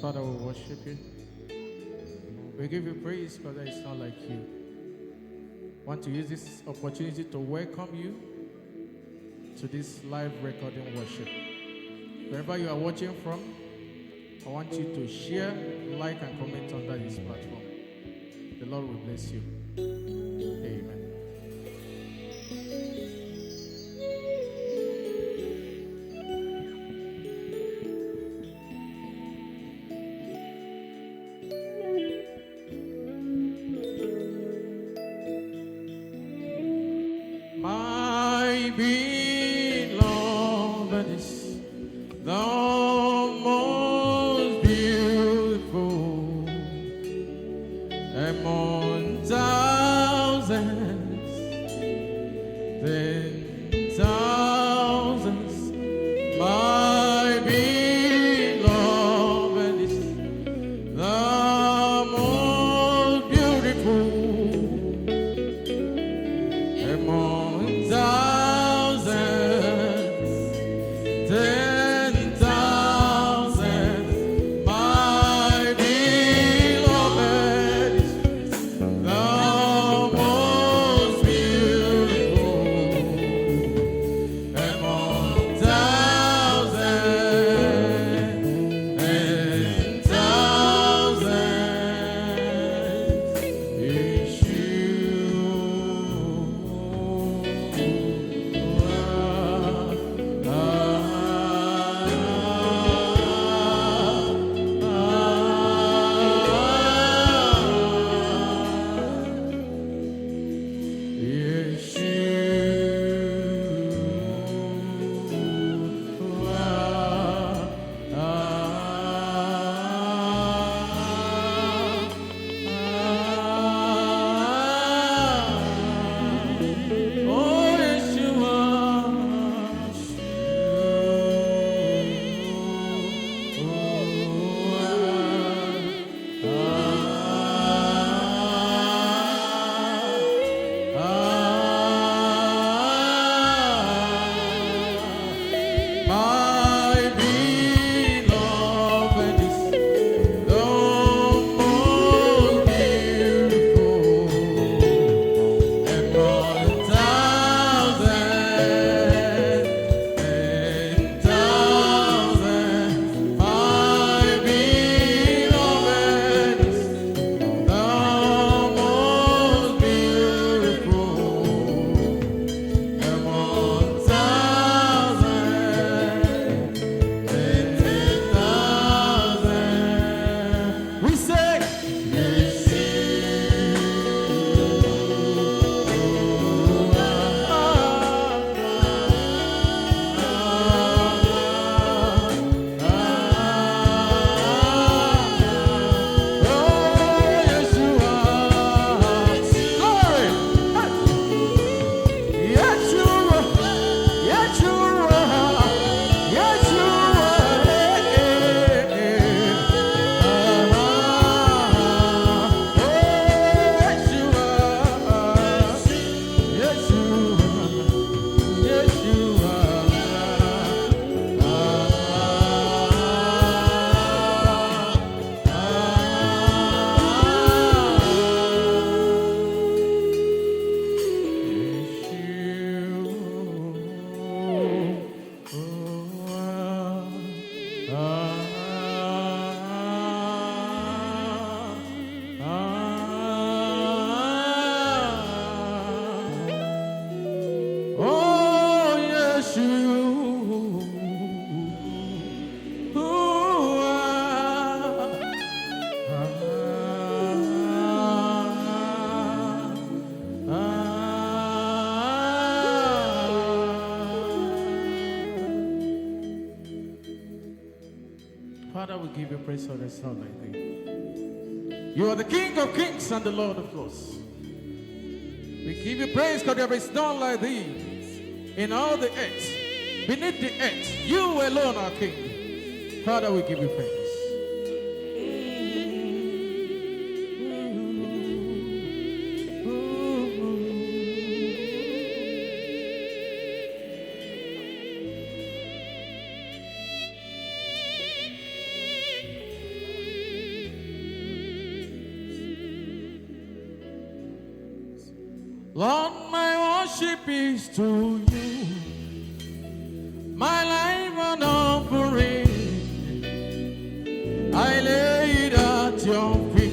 Father, we worship you. We give you praise because there is not like you. Want to use this opportunity to welcome you to this live recording worship. Wherever you are watching from, I want you to share, like, and comment under this platform. The Lord will bless you. Amen. My beloved is the most beautiful among thousands, then thousands. My beloved is the most beautiful among thousands, 10,000. My beloved is the most beautiful among thousands and thousands. It's Father, we give you praise for this sound like thee. You are the King of kings and the Lord of lords. We give you praise because there is none like thee in all the earth. Beneath the earth, you alone are King. Father, we give you praise. Lord, my worship is to you. My life an offering. I lay it at your feet.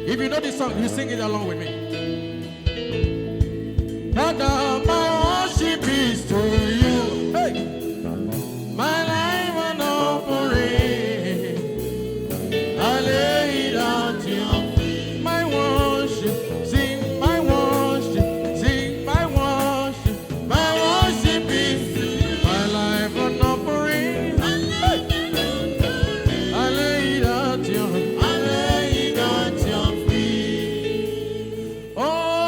If you know this song, you sing it along with me. Father, my worship is to you. Hey. My life an offering. I lay it at your feet. My worship, sing my worship, sing my worship. My worship is to you. My life an offering. Hey. I lay it at your feet. I lay it at your feet. Oh,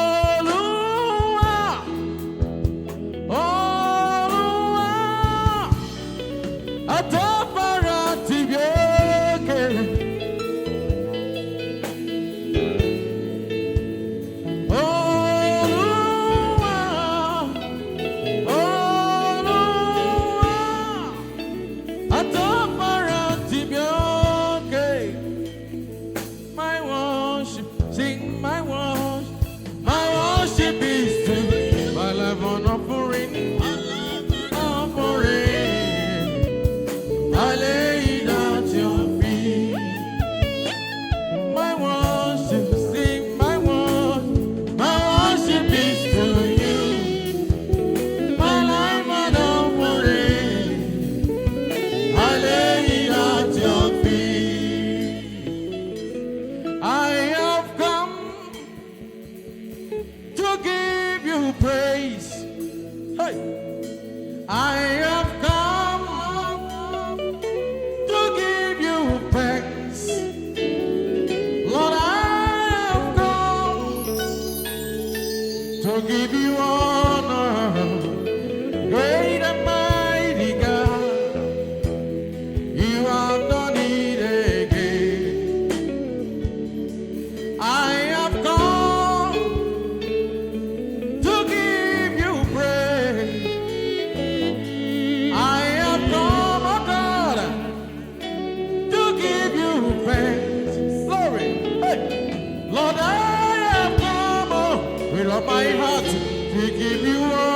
praise. Hey. I have come to give you thanks. Lord, I have come to give you honor. Great and mighty God, you have done it again. I have come my heart to give you all.